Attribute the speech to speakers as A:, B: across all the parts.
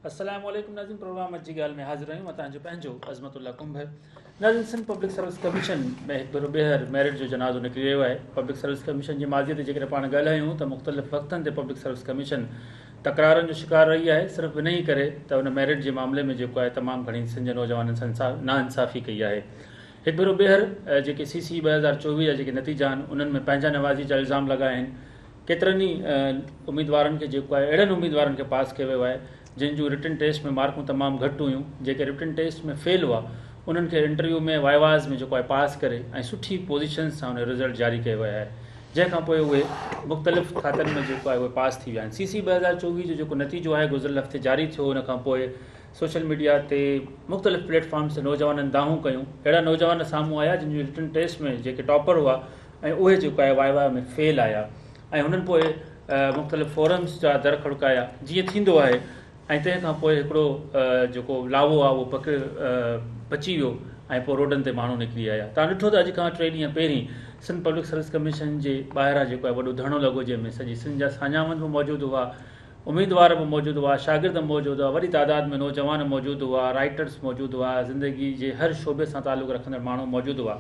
A: अस्सलाम वालेकुम नाज़रीन, प्रोग्राम अची ॻाल्हि में हाज़िर आहियूं। मां तव्हांजो पंहिंजो अज़मतुल्ला कुंभ। नाज़रीन, सिंध पब्लिक सर्विस कमीशन में हिकु भेरो ॿीहर मेरिट जो जनाज़ो निकिरी वियो आहे। पब्लिक सर्विस कमीशन जी माज़ीअ ते जेकॾहिं पाण ॻाल्हायूं त मुख़्तलिफ़ वक़्तनि ते पब्लिक सर्विस कमीशन तकरारनि जो शिकार रही आहे। सिर्फ़ु इन ई करे त उन मेरिट जे मामले में जेको आहे तमामु घणी सिंध जे नौजवाननि सां नाइंसाफ़ी कई आहे। हिकु भेरो ॿीहर जेके CC 2024 जा जेके नतीजा आहिनि उन्हनि में पंहिंजा नवाज़ी जा इल्ज़ाम लॻाया आहिनि। केतिरनि ई उमेदवारनि खे जेको आहे अहिड़नि उमेदवारनि खे पास कयो वियो आहे जिन जूं रिटन टेस्ट में मार्कूं तमामु घटि हुयूं। जेके रिटन टेस्ट में फेल हुआ उन्हनि खे इंटरव्यू में वाइवाज़ में जेको आहे पास करे ऐं सुठी पोज़ीशन सां उन रिज़ल्ट जारी कयो वियो आहे, जंहिंखां पोइ उहे मुख़्तलिफ़ खातनि में जेको आहे उहे पास थी विया आहिनि। CC 2024 जो जेको नतीजो आहे गुज़िरियल हफ़्ते जारी थियो, उनखां पोइ सोशल मीडिया ते मुख़्तलिफ़ प्लेटफॉर्म्स ते नौजवाननि दाहूं कयूं। अहिड़ा नौजवान साम्हूं आया जिन जूं रिटन टेस्ट में जेके टॉपर हुआ ऐं उहे जेको आहे वाइवा में फेल आया ऐं हुननि पोइ मुख़्तलिफ़ फोरम्स जा दर खड़काया जीअं थींदो आहे। ऐं तंहिंखां पोइ हिकिड़ो जेको लावो आहे उहो बची वियो ऐं पोइ रोडनि ते माण्हू निकिरी आया। तव्हां ॾिठो त अॼु खां 3 ॾींहं पहिरीं सिंध पब्लिक सर्विस कमीशन जे ॿाहिरां जेको आहे वॾो धरणो लॻो, जंहिंमें सॼी सिंध जा साञावंद बि मौजूदु हुआ, उमेदवार बि मौजूदु हुआ, शागिर्द मौजूदु हुआ, वॾी तादाद में नौजवान मौजूदु हुआ, राइटर्स मौजूदु हुआ, ज़िंदगी जे हर शोबे सां तालुक़ु रखंदड़ माण्हू मौजूदु हुआ।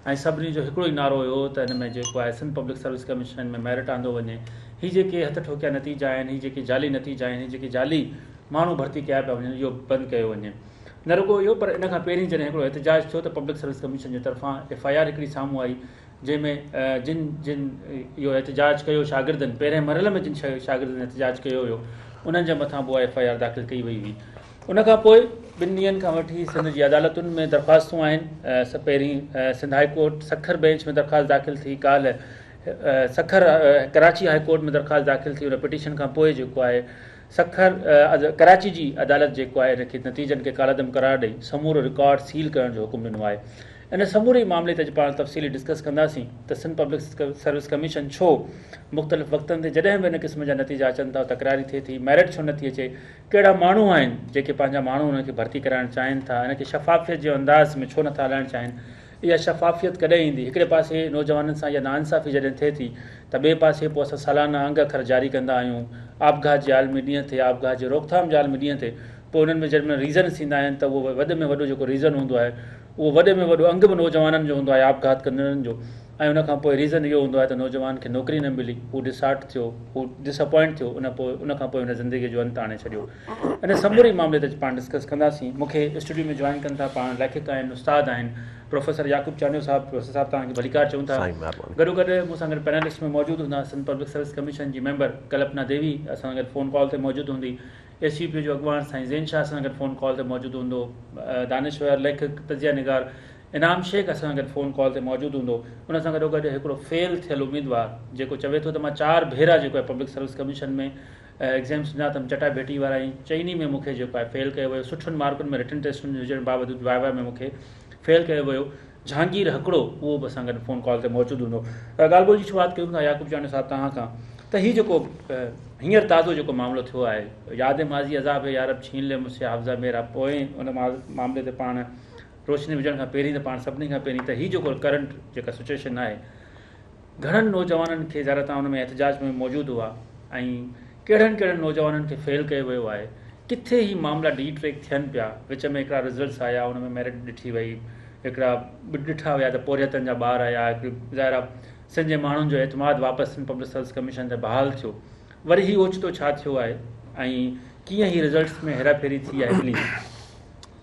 A: ऐं सभिनी जो हिकिड़ो ई नारो हुयो त हिन में जेको आहे सिंध पब्लिक सर्विस कमीशन में मेरिट आंदो वञे। हीअ जेके हथ ठोकिया नतीजा आहिनि, हीअ जेके जाली नतीजा आहिनि, हीअ जेके जाली माण्हू भर्ती कया पिया वञनि, इहो बंदि कयो वञे। न रुॻो इहो, पर इन खां पहिरीं जॾहिं हिकिड़ो एहतजाज थियो त पब्लिक सर्विस कमीशन जे तरफ़ां FIR हिकिड़ी साम्हूं आई, जंहिंमें जिन जिन इहो एहतजाज कयो शागिर्दनि, पहिरें मरहले में जिन शागिर्दनि एहतजाज कयो हुयो उन्हनि जे मथां पोइ FIR दाख़िल कई वई हुई। उनखां पोइ 2 ॾींहंनि खां वठी सिंध जी अदालतुनि में दरख़्वास्तूं आहिनि। पहिरीं Sindh high court Sukkur bench में दरख़्वास्त दाख़िल थी, काल्ह कराची हाई कोर्ट में दरख़्वास्त दाख़िल थी। उन पिटीशन खां पोइ जेको आहे कराची जी अदालत जेको आहे इनखे नतीजनि खे कालदम करार ॾेई समूरो रिकॉर्ड सील करण जो हुकुम ॾिनो आहे। इन समूरे मामले ते पाण तफ़सीली डिस्कस कंदासीं त सिंध पब्लिक सर्विस कमीशन छो मुख़्तलिफ़ वक़्तनि ते जॾहिं बि इन क़िस्म जा नतीजा अचनि था तकरारी थिए थी, मेरिट छो नथी अचे, कहिड़ा माण्हू आहिनि जेके पंहिंजा माण्हू उन्हनि खे भर्ती कराइणु चाहिनि था, इनखे शफ़ाफ़ियत जे अंदाज़ में छो नथा हलाइणु चाहिनि। इहा शफ़ाफ़ियत कॾहिं ईंदी? हिकिड़े पासे नौजवाननि सां इहा नाइंसाफ़ी जॾहिं थिए थी त ॿिए पासे पोइ असां सालाना अंग अखर जारी कंदा आहियूं, आपघात जे आलमी ॾींहं ते, आपघात जे रोकथाम जे आलमी ॾींहं ते। पोइ उन्हनि में जॾहिं रीज़न्स ईंदा आहिनि त उहो वॾे में वॾो जेको रीज़न हूंदो आहे उहो वॾे में वॾो अंग बि नौजवाननि जो हूंदो आहे, आपघात कंदड़नि जो। ऐं उनखां पोइ रीज़न इहो हूंदो आहे त नौजवान खे नौकिरी न मिली, हू डिसहार्ट थियो, हू डिसअपॉइंट थियो, उनखां पोइ हुन ज़िंदगीअ जो अंत आणे छॾियो। इन समूरे मामले ते पाण डिस्कस कंदासीं। मूंखे स्टूडियो में जॉइन कनि था पाण लेखक आहिनि, उस्ताद आहिनि, प्रोफेसर याकूब चानियो साहब। प्रोफेसर साहब तव्हांखे भलीकार चऊं था। गॾोगॾु मूंसां गॾु पैनलिस्ट में मौजूदु हूंदा सिंध पब्लिक सर्विस कमीशन जी मेंबर कल्पना देवी असां गॾु फ़ोन कॉल ते मौजूदु हूंदी। SUP जो अॻवान साईं ज़ैन शाह असां गॾु फ़ोन कॉल ते मौजूदु हूंदो। दानिश्वर लेखक तजिया निगार इनाम शेख असां गॾु फ़ोन कॉल ते मौजूदु हूंदो। उन सां गॾोगॾु हिकिड़ो फेल थियल उमेदवार जेको चवे थो त मां 4 भेरा जेको आहे पब्लिक सर्विस कमीशन में एग्ज़ाम्स ॾिना त चटाभेटी वारा ई चइनी में मूंखे जेको आहे फेल कयो वियो, सुठनि मार्कुनि में रिटन टेस्टुनि हुजण बावजूदि वाइवा में मूंखे फेल कयो वियो। जहांगीर हिकिड़ो उहो बि असां गॾु फ़ोन कॉल ते मौजूदु हूंदो। ॻाल्हि ॿोल जी शुरूआति कयूं था याकूब चानियो साहब तव्हां खां, त हीउ जेको हींअर ताज़ो जेको मामिलो थियो आहे, यादि माज़ी अज़ाब यारब छीन ले मुझसे हाफ़ज़ा मेरा, पोइ उन मामले ते पाण रोशनी विझण खां पहिरीं त पाण सभिनी खां पहिरीं त हीउ जेको करंट जेका सिचुएशन आहे, घणनि नौजवाननि खे ज़रा तव्हां हुन में एहतजाज में मौजूदु हुआ ऐं कहिड़नि नौजवाननि खे फेल कयो वियो आहे, किथे ही मामला डीट्रेक थियनि पिया, विच में हिकिड़ा रिज़ल्ट्स आया, हुन में मेरिट ॾिठी वई, हिकिड़ा ॾिठा विया त पोरियतनि जा ॿार आया, ज़ाहिर सिंध जे माण्हुनि जो एतमाद वापसि सिंध पब्लिक सर्विस कमीशन ते बहाल थियो। वरी ही ओचितो छा थियो आहे ऐं कीअं ही रिज़ल्ट्स में हेराफेरी थी आहे? प्लीज़।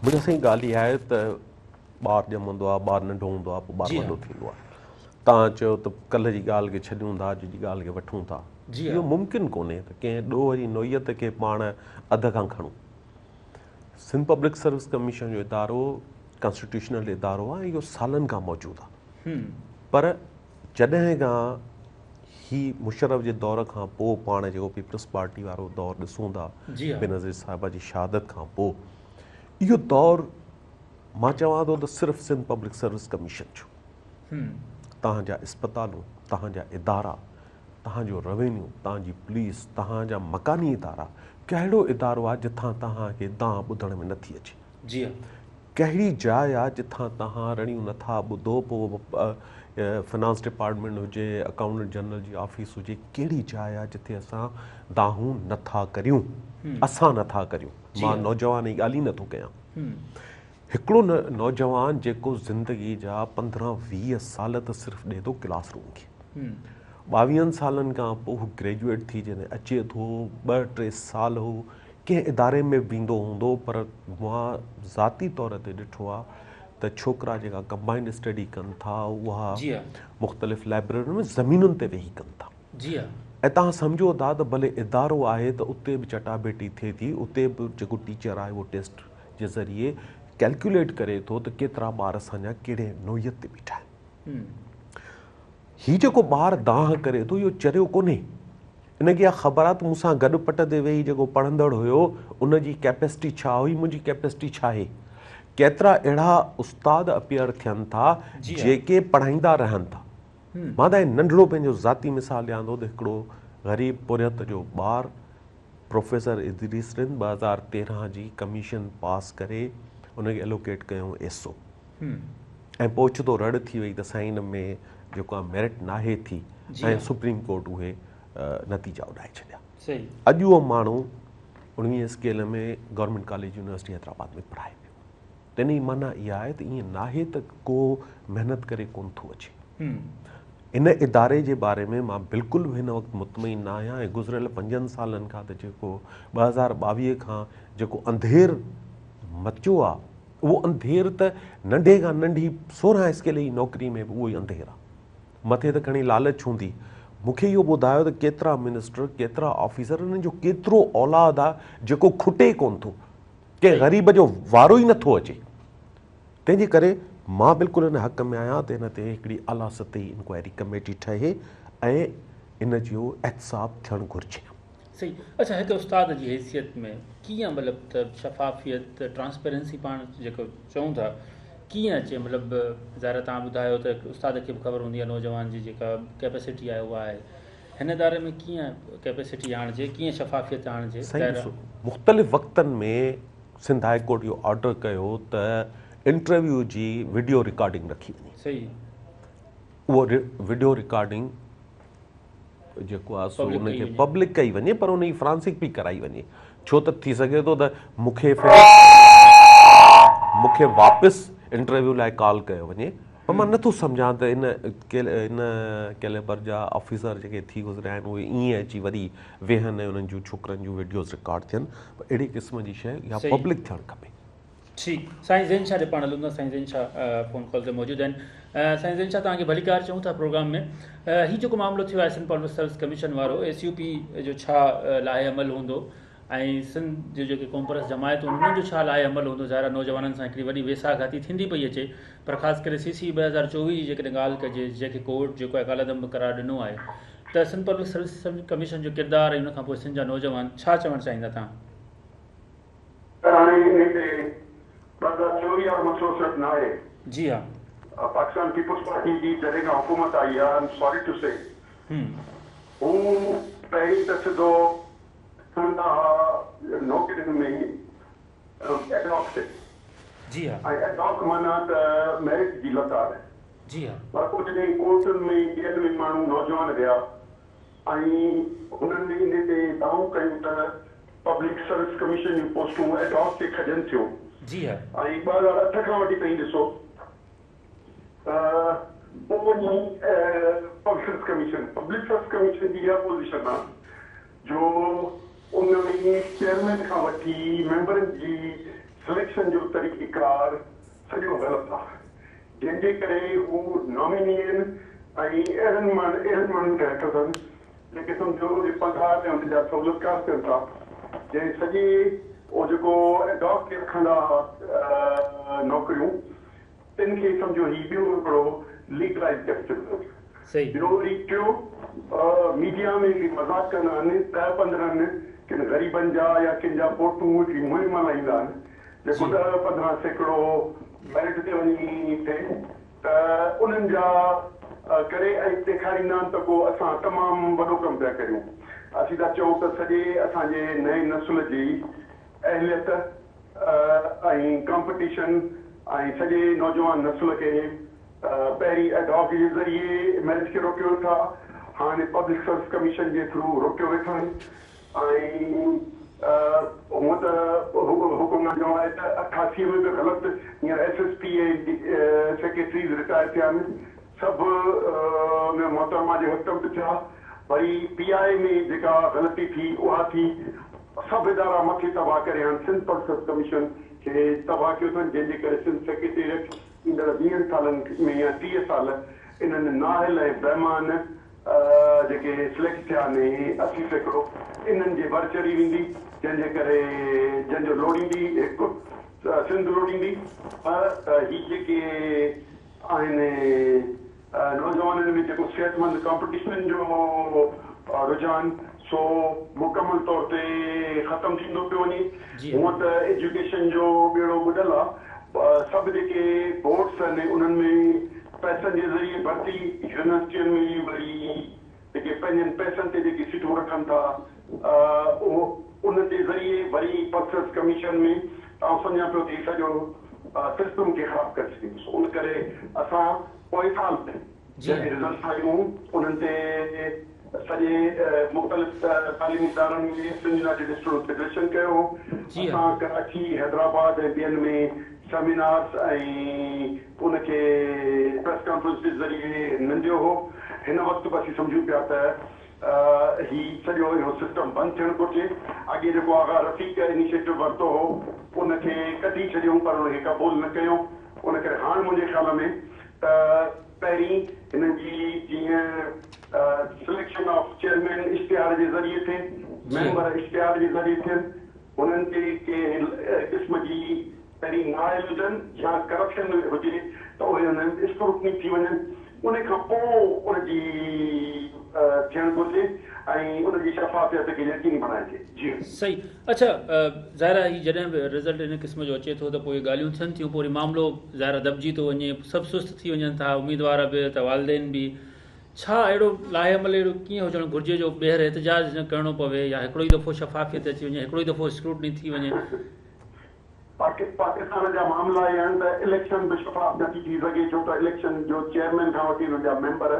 B: मुंहिंजी साईं ॻाल्हि इहा आहे त ॿारु ॼमंदो आहे, ॿारु नंढो हूंदो आहे, पोइ ॿारु वॾो थींदो आहे। तव्हां चयो त कल्ह जी ॻाल्हि खे छॾियूं था, अॼु जी ॻाल्हि खे वठूं था, इहो मुमकिन कोन्हे त कंहिं ॾोह जी नोयत खे पाण अध खां खणूं। सिंध पब्लिक सर्विस कमीशन जो इदारो कॉन्स्टिट्यूशनल इदारो आहे, इहो सालनि खां मौजूदु आहे। पर जॾहिं खां ही मुशर्रफ जे दौर खां पोइ पाण जेको पीपल्स पार्टी वारो दौरु ॾिसूं था, बेनज़ीर साहिबा जी शहादत खां पोइ, इहो दौरु मां चवां थो त सिर्फ़ु सिंध पब्लिक सर्विस कमीशन जो, तव्हांजा इस्पतालूं, तव्हांजा इदारा, तव्हांजो रेवेन्यू, तव्हांजी पुलिस, तव्हांजा मकानी इदारा, कहिड़ो इदारो आहे जिथां तव्हांखे दांह ॿुधण में नथी अचे?
A: जी
B: कहिड़ी जाइ आहे जिथां तव्हां रड़ियूं नथा ॿुधो, पोइ फाइनेंस डिपार्टमेंट हुजे, अकाउंटेंट जनरल जी ऑफिस हुजे, कहिड़ी जाइ आहे जिथे असां दाहूं नथा करियूं, असां नथा करियूं। मां नौजवान जी ॻाल्हि ई नथो कयां। हिकिड़ो नौजवान जेको ज़िंदगी जा 15-20 साल त सिर्फ़ु ॾिए थो क्लासरूम खे, 22 सालनि खां पोइ हू ग्रेजुएट थी जॾहिं अचे थो, 2-3 साल हू कंहिं इदारे में वेंदो हूंदो, पर मां ज़ाती तौर ते ॾिठो आहे त छोकिरा जेका कंबाइंड स्टडी कनि था उहा मुख़्तलिफ़ लाइब्रेरियुनि में ज़मीनुनि ते वेही कनि था। ऐं तव्हां सम्झो था त भले इदारो आहे त उते बि चटाभेटी थिए थी, उते बि जेको टीचर आहे उहो टेस्ट जे ज़रिए कैलकुलेट करे थो त केतिरा ॿार असांजा कहिड़े नोयत ते बीठा आहिनि। हीउ जेको ॿारु दाह करे थो इहो चरियो कोन्हे, इनखे इहा ख़बर आहे त मूंसां गॾु पट ते वेही जेको पढ़ंदड़ हुयो उनजी कैपेसिटी छा हुई, मुंहिंजी कैपेसिटी छा आहे। केतिरा अहिड़ा उस्ताद अपियर थियनि था जेके पढ़ाईंदा रहनि था। मां त नंढिड़ो पंहिंजो ज़ाती मिसाल ॾियां थो त हिकिड़ो ग़रीब पुरियत जो ॿारु प्रोफेसर इदरीस 2013 जी कमीशन पास करे उनखे एलोकेट कयूं एसओ, ऐं पोइ ओचितो रड़ थी वई त साईं हिन में जेको आहे मेरिट नाहे थी, ऐं सुप्रीम कोर्ट उहे नतीजा उॾाए छॾिया। अॼु उहो माण्हू 19 स्केल में गवर्नमेंट कॉलेज यूनिवर्सिटी हैदराबाद में पढ़ाए पियो। त इन जी माना इहा आहे त ईअं नाहे त को महिनत करे कोन थो अचे। इन इदारे जे बारे में मां बिल्कुलु हिन वक़्तु मुतमइन न आहियां, ऐं गुज़िरियल 5 सालनि खां त जेको 2022 खां जेको अंधेर मचियो आहे, उहो अंधेर त नंढे खां नंढी 16 स्केल जी नौकिरी में बि उहो ई अंधेर आहे। मथे त खणी लालच हूंदी। मूंखे इहो ॿुधायो त केतिरा मिनिस्टर, केतिरा ऑफिसर, उन्हनि जो केतिरो औलाद आहे जेको खुटे कोन थो, कंहिं ग़रीब जो वारो ई नथो अचे। तंहिंजे करे मां बिल्कुलु हिन हक़ में आहियां त हिन ते हिकिड़ी आला सतही इंक्वायरी कमेटी ठहे ऐं इन जो एहतिसाब थियणु घुरिजे।
A: सही। अच्छा, हिकु उस्ताद जी हैसियत में कीअं मतिलबु त शफ़ाफ़ियत, ट्रांसपेरेंसी पाण जेको चऊं था कीअं अचे? मतिलबु ज़ाहिर तव्हां ॿुधायो त उस्ताद खे बि ख़बर हूंदी आहे नौजवान जी जेका कैपेसिटी आहे उहा आहे, हिन इदारे में कीअं कैपेसिटी आणिजे, कीअं शफ़ाफ़ियत आणिजे?
B: मुख़्तलिफ़ वक़्तनि में सिंध हाई कोर्ट इहो ऑर्डर कयो त इंटरव्यू जी वीडियो रिकॉर्डिंग रखी वञे।
A: सही।
B: उहो वीडियो रिकॉर्डिंग जेको आहे सो उनखे पब्लिक कई वञे, पर उनजी फ्रांसिक बि कराई वञे। छो त थी सघे थो त मूंखे वापसि इंटरव्यू लाइ कॉल कयो वञे, पर मां नथो सम्झां त इन कैलेबर जा ऑफिसर जेके थी गुज़रिया आहिनि उहे ईअं अची वरी वेहनि ऐं उन्हनि जूं छोकिरनि जूं वीडियोज़ रिकॉर्ड थियनि। अहिड़ी क़िस्म जी शइ इहा पब्लिक थियणु खपे।
A: ठीकु। साईं ज़ैन शाह ॾे पाण हलूं था। साईं ज़ैन शाह फ़ोन कॉल ते मौजूदु आहिनि। साईं ज़ैन शाह, तव्हांखे भलीकार चऊं था प्रोग्राम में। हीउ जेको मामिलो थियो आहे सिंध पब्लिक सर्विस कमीशन वारो, SUP जो छा लाहे अमल हूंदो ऐं सिंध जो जेके कॉम्प्रेस जमायतूं उन्हनि जो छा लाहे अमल हूंदो? ज़ाहिर नौजवाननि सां हिकिड़ी वॾी वेसाघाती थींदी पई अचे, पर ख़ासि करे CC 2024 जी जेकॾहिं ॻाल्हि कजे, जेके कोर्ट जेको आहे कालादम करार ॾिनो आहे, त सिंध पब्लिक सर्विस कमीशन जो किरदारु ऐं उनखां पोइ सिंध जा नौजवान छा चवणु चाहींदा तव्हां? जी हाँ,
C: पाकिस्तान पीपल्स पार्टी जी जॾहिं खां हुकूमत आई आहे, आई एम सॉरी टू से, हू पहिरीं त सिधो नौकिरियुनि में एडॉक ते। जी हाँ। ऐं एडॉक माना त मेरिट जी लतार। जी हाँ। पर पोइ जॾहिं कोर्टुनि में जेल में माण्हू नौजवान विया ऐं हुननि इन ते दावो कयूं त पब्लिक सर्विस कमीशन जूं पोस्टूं एडॉक ते खजनि थियूं। जी हाँ। ऐं 2008 खां वठी ताईं ॾिसो पब्लिक सर्विस कमीशन जी इहा पोज़ीशन आहे जो उनमें चेयरमैन खां वठी मेंबरनि जी सिलेक्शन जो तरीक़ेकार सॼो ग़लति आहे, जंहिंजे करे हू नॉमिनी आहिनि ऐं अहिड़नि माण्हुनि खे रखंदा जेके सम्झो पघार में हुनजा सहूलियतकार थियनि था, जंहिं सॼे उहो जेको एडॉक खे रखंदा नौकरियूं, तिन खे सम्झो ही ॿियो हिकिड़ो लीगलाइज़ करे छॾियो। ॿियो वरी टियों, मीडिया में बि मज़ाक कंदा आहिनि 10-15 किन ग़रीबनि जा या किन जा फोटूं वठी मुहिम हलाईंदा आहिनि, जेको 10-15 सैकड़ो मेरिट ते वञी थिए त उन्हनि जा करे ऐं ॾेखारींदा आहिनि त को असां तमामु वॾो कमु पिया करियूं। असीं था चऊं त सॼे असांजे नए नस्ल जी अहलियत ऐं कॉम्पिटिशन ऐं सॼे नौजवान नस्ल खे पहिरीं एडॉक जे ज़रिए मैरिज खे रोकियो वेठा, हाणे पब्लिक सर्विस कमीशन जे थ्रू रोकियो वेठा आहिनि। ऐं हूअं त हुकुम जो आहे त 88 में बि ग़लति हींअर SSP सेक्रेटरीज़ रिटायर थिया आहिनि, सभु मोहतरमा जे हक़ में थिया। वरी PI में जेका ग़लती थी उहा थी, सभु इदारा मथे तबाह करे हाणे सिंध पब्लिक सर्विस कमीशन खे तबाह कयो अथनि, जंहिंजे करे सिंध सेक्रेटेरिएट ईंदड़ 20 सालनि में या 30 साल इन्हनि नाहिल ऐं बेमान जेके सिलेक्ट थिया आहिनि 80% इन्हनि जे बर चढ़ी वेंदी, जंहिंजे करे जंहिंजो लोड़ींदी हिकु सिंध लोड़ींदी। पर ही जेके आहिनि नौजवाननि में जेको सिहतमंद कॉम्पिटिशन जो रुझान सो मुकमल तौर ते ख़तमु थींदो पियो वञे। हूअं त एजुकेशन जो ॿेड़ो ॿुॾल आहे, सभु जेके बोर्ड्स आहिनि उन्हनि में पैसनि जे ज़रिए भर्ती, यूनिवर्सिटियुनि में वरी जेके पंहिंजनि पैसनि ते जेके सीटूं रखनि था उन जे ज़रिए वरी पब्लिक कमीशन में तव्हां सम्झा पियो थी सॼो सिस्टम खे ख़राबु करे छॾींदुसि। उन करे असां पोइ साल ते जेके रिज़ल्ट आयूं उन्हनि ते सॼे मुख़्तलिफ़ तालीमी इदारनि में सिंध यूनाइटेड स्टूडेंट फेडरेशन कयो। असां कराची, हैदराबाद ऐं ॿियनि में सेमिनार्स ऐं उनखे प्रेस कॉन्फ्रेंस जे ज़रिए नंढियो हो। हिन वक़्तु बि असीं सम्झूं पिया त ही सॼो इहो सिस्टम बंदि थियणु घुरिजे। अॻे जेको आगा रफ़ीक इनिशिएटिव वरितो हो उनखे कढी छॾियूं, पर उनखे क़बूल न कयूं। उन करे हाणे मुंहिंजे ख़्याल में त पहिरीं हिननि जी जीअं सिलेक्शन ऑफ चेयरमैन इश्तिहार जे ज़रिए थिए, मेंबर इश्तिहार जे ज़रिए थियनि, उन्हनि ते कंहिं क़िस्म जी पहिरीं नाइल हुजनि या करप्शन हुजे त उहे हुननि स्क्रूटनी थी वञनि। उन खां पोइ उनजी थियणु घुरिजे ऐं उनजी शफ़ाफ़ियत खे यकीनी बणाइजे। जी
A: सही। अच्छा ज़ाहिर आहे जॾहिं बि रिज़ल्ट इन क़िस्म जो अचे थो त पोइ ॻाल्हियूं थियनि थियूं, पोइ वरी मामिलो ज़ाहिर दॿिजी थो वञे, सभु सुस्त थी वञनि था, उमेदवार बि त वालदेन बि। छा अहिड़ो लाहे अमल अहिड़ो कीअं हुजणु घुरिजे जो ॿीहर एहतिजाज न करिणो पवे या हिकिड़ो ई दफ़ो शफ़ाफ़ियत अची वञे, हिकिड़ो ई दफ़ो स्क्रूटनी थी वञे?
C: पाकिस्तान जा मामला इहे आहिनि त इलेक्शन बि शफ़ाफ़ नथी थी सघे, छो त इलेक्शन जो चेयरमैन खां वठी हुनजा मेंबर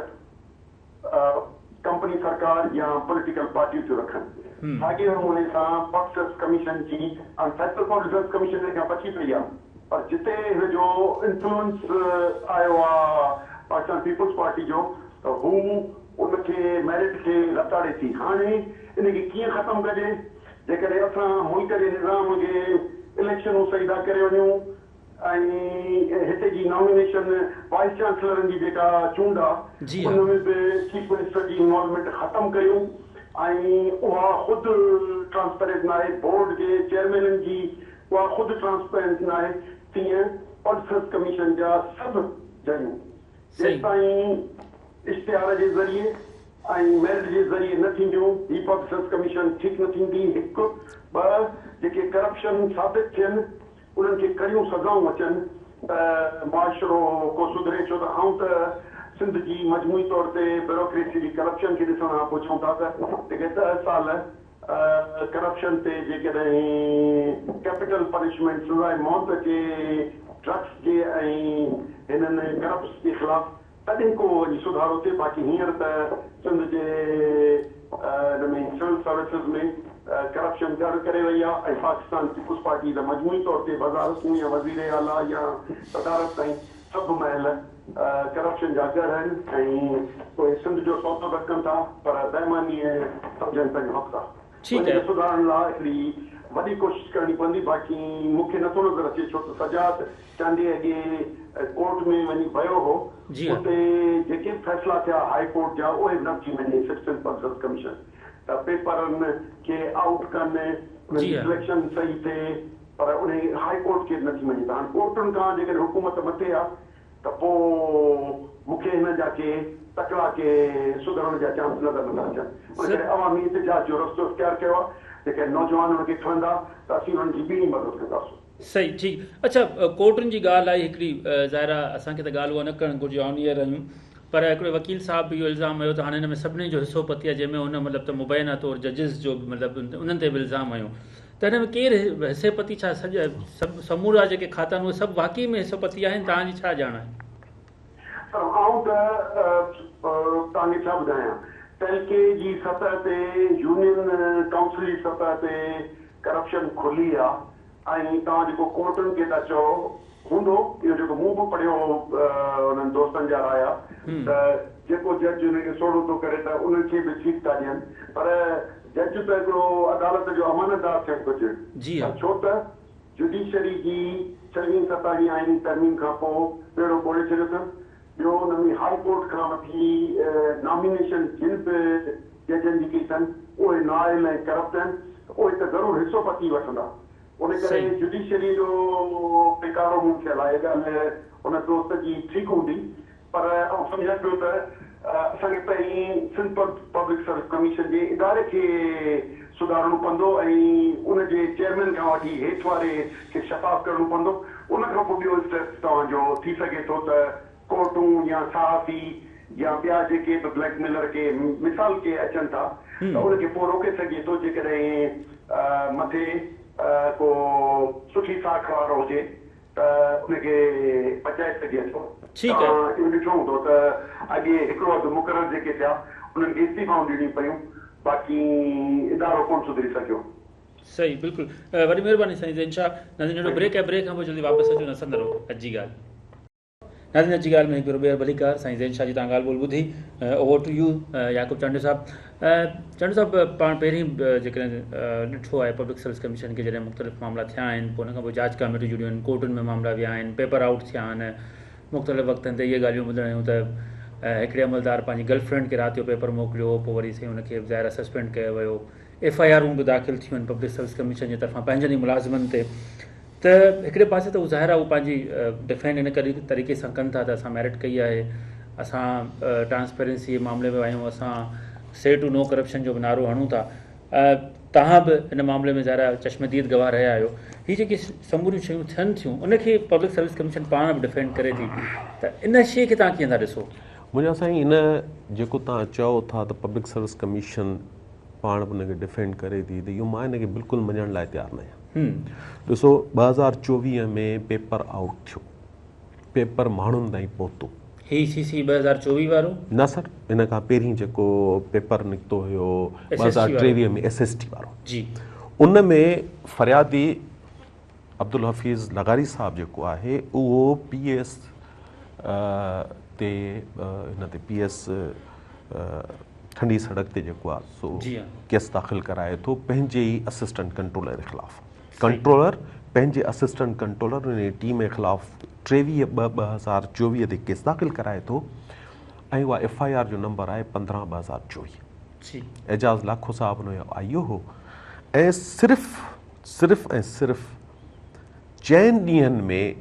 C: कंपनी सरकार या पॉलिटिकल पार्टियूं थियूं रखनि। साॻिए नमूने सां पब्लिक कमीशन जी सेंट्रल पब्लिक कमीशन खां बची पई आहे, पर जिते हिनजो इंफ्लुएंस आयो आहे पाकिस्तान पीपुल्स पार्टी जो त हू उनखे मेरिट खे रताड़े थी। हाणे इनखे कीअं ख़तमु कजे? जेकॾहिं असां मुल्क जे निज़ाम खे इलेक्शनूं सही था करे वञूं ऐं हिते जी नॉमिनेशन वाइस चांसलरनि जी जेका चूंड आहे उन में बि चीफ मिनिस्टर जी इन्वॉल्वमेंट ख़तमु कयूं ऐं उहा ख़ुदि ट्रांसपेरेंट न आहे, बोर्ड जे चेयरमैननि जी उहा ख़ुदि ट्रांसपेरेंट न आहे, तीअं पब्लिक कमीशन जा सभु जयूं जेसि ताईं इश्तिहार जे ज़रिए ऐं मेरिट जे ज़रिए न थींदियूं ही पब्लिक कमीशन ठीकु न थींदी। हिकु ॿ जेके करप्शन साबित थियनि उन्हनि खे कड़ियूं सज़ाऊं अचनि त मुआशिरो को सुधरे। छो त आऊं त सिंध जी मजमूई तौर ते ब्यूरोक्रेसी जी करप्शन खे ॾिसण खां पुछूं था त जेके 10 साल करप्शन ते जेकॾहिं कैपिटल पनिशमेंट सज़ाए मौत जे ड्रग्स जे ऐं हिननि करप्स जे ख़िलाफ़ तॾहिं को वञी सुधारो थिए। बाक़ी हींअर त सिंध जे हिन में सिविल सर्विसिस में करप्शन गढ़ करे वई आहे ऐं पाकिस्तान पीपुल्स पार्टी त मजमूई तौर ते वज़ारतूं या वज़ीर आला या सदारत ताईं सभु महल करप्शन जा गढ़ आहिनि ऐं कोई सिंध जो सौदो रखनि था, पर बेईमानी सम्झनि पंहिंजो हक़ आहे। सुधारण लाइ हिकिड़ी वॾी कोशिशि करणी पवंदी। बाक़ी मूंखे नथो नज़र अचे, छो त सजाद चांदी अॻे कोर्ट में वञी वियो हो, उते जेके फ़ैसिला थिया हाई कोर्ट जा उहे न थी वञे सिटीज़न पब्लिक कमीशन त पेपरनि खे आउट कनि, सिलेक्शन सही थिए, पर उन हाई कोर्ट खे न थी वञे। त हाणे कोर्टुनि खां जेकॾहिं हुकूमत मथे आहे त पोइ मूंखे हिन जा के तकड़ा के सुधरण जा चांस नज़र नथा अचनि। उन करे अवामी इतिजाज जो रस्तो इख़्तियार कयो आहे। जेके नौजवान उनखे खणंदा त असीं उन्हनि जी ॿी मदद कंदासीं।
A: सही, ठीकु। अच्छा, कोर्टुनि जी ॻाल्हि आहे हिकिड़ी, ज़ाहिर आहे असांखे त ॻाल्हि उहा न करणु घुरिजे, ऑन ईयर आहियूं, पर हिकिड़े वकील साहब बि इहो इल्ज़ाम हुयो त हाणे हिन में सभिनी जो हिसो पती आहे, जंहिंमें हुन मतिलबु त मुबैना तौरु जजिस जो बि मतिलबु उन्हनि ते बि इल्ज़ाम हुयो त हिन में केरु हिसेपति छा सभु समूरा जेके खाता आहिनि उहे सभु वाक़ई में हिसेपति आहिनि? तव्हांजी छा ॼाण आहे?
C: आऊं त तव्हांखे छा ॿुधायां, तहके जी सतह ते, यूनियन काउंसिल जी सतह ते करप्शन खुली आहे। ऐं तव्हां जेको कोर्टुनि खे था चओ हूंदो, इहो जेको मूं बि पढ़ियो हुननि दोस्तनि जा राया, त जेको जज हुनखे सोढ़ो थो करे त उन्हनि खे बि सीट था ॾियनि, पर जज त हिकिड़ो अदालत जो अमानतदार थियणु घुरिजे। छो त जुडिशरी जी 27 आईनी तरमीम खां पोइ ॿेड़ो ॿोड़े छॾियो अथनि। ॿियो हुन में हाई कोर्ट खां वठी नॉमिनेशन जिन बि जजनि जी कई अथनि उहे नाइल ऐं करप्ट आहिनि, उहे त ज़रूरु हिसो पती वठंदा। उन करे जुडिशरी जो पिकारो मूं थियल आहे। ॻाल्हि हुन दोस्त जी ठीकु हूंदी, पर सम्झां पियो त असांखे पहिरीं सिंध पब्लिक सर्विस कमीशन जे इदारे खे सुधारणो पवंदो ऐं उनजे चेयरमैन खां वठी हेठि वारे खे शफ़ाफ़ करणो पवंदो। उनखां पोइ ॿियो स्टेप तव्हांजो थी सघे थो त कोर्टूं या सहाफ़ी या ॿिया जेके बि ब्लैकमेलर के मिसाल के अचनि था त उनखे पोइ रोके सघे थो, जेकॾहिं मथे को सुठी साख वारो हुजे त उनखे पचाए सघे थो। इहो ॾिठो हूंदो त अॻे हिकिड़ो अधु मुक़ररु जेके थिया उन्हनि खे इस्तीफ़ाऊं ॾियणी पियूं, बाक़ी इदारो कोन सुधरी सघियो।
A: सही, बिल्कुलु। वॾी महिरबानी साईं ज़ैन शाह। नाज़रीन, नंढो ब्रेक आहे, ब्रेक खां पोइ जल्दी वापसि अचो, न संदो रहो। अॼु जी ॻाल्हि नाज़रीन, अॼु जी ॻाल्हि में हिकु ॿियर भलीकार साईं ज़ैन शाह जी तव्हां ॻाल्हि ॿोल ॿुधी। ओवर टू यू याकूब चांडू साहब। चांडू साहब, पाण पहिरीं जेकॾहिं ॾिठो आहे पब्लिक सर्विस कमीशन खे जॾहिं मुख़्तलिफ़ मामला थिया आहिनि, पोइ हुन खां पोइ जांच कमेटियूं जुड़ियूं आहिनि, कोर्टुनि में मामला विया आहिनि, पेपर आउट थिया आहिनि। मुख़्तलिफ़ वक़्तनि ते इहे ॻाल्हियूं ॿुधण आहियूं त हिकिड़े अमलदार पंहिंजी गर्लफ्रेंड खे राति जो पेपर मोकिलियो, पोइ वरी साईं हुनखे ज़ाहिर सस्पेंड कयो वियो। FIR बि दाख़िल थियूं आहिनि पब्लिक सर्विस कमीशन जे तरफ़ां पंहिंजनि ई मुलाज़िमनि ते। त हिकिड़े पासे त उहो ज़ाहिर आहे उहो पंहिंजी डिफेंड इन तरीक़े सां कनि था त असां मेरिट कई आहे, असां ट्रांसपेरेंसी मामले में आहियूं, असां से टू नो करप्शन जो बि नारो हणूं था। तव्हां बि हिन मामले में ज़ाहिर चश्मदीद गवाह रहिया आहियो। हीअ जेकी समूरियूं शयूं थियनि थियूं उनखे पब्लिक सर्विस कमीशन पाण बि डिफेंड करे थी, त इन शइ खे तव्हां कीअं था ॾिसो?
B: मुंहिंजा साईं, इन जेको तव्हां चओ था त पब्लिक सर्विस कमीशन पाण बि हिनखे डिफेंड करे थी, त इहो मां हिनखे बिल्कुलु मञण लाइ तयारु न आहियां। ॾिसो, 2024 में पेपर आउट थियो, पेपर माण्हुनि ताईं पहुतो।
A: ही CC 2024 वारो
B: न सर, इन खां पहिरीं जेको पेपर निकितो हुयो 2023 में SST वारो
A: जी,
B: उन में फरियादी अब्दुल हफ़ीज़ लगारी साहब जेको आहे उहो PS ते हिन ते PS ठंडी सड़क ते जेको आहे सो केस दाख़िल कराए थो पंहिंजे ई असिस्टेंट कंट्रोलर जे ख़िलाफ़ु। कंट्रोलर पंहिंजे असिस्टेंट कंट्रोलर उन टीम जे ख़िलाफ़ु 23/2024 ते केस दाख़िल कराए थो ऐं उहा FIR जो नंबर आहे 15/2024। एजाज़ लाखो साहब हुनजो IO हो ऐं सिर्फ़ु ऐं सिर्फ़ु 4 ॾींहंनि में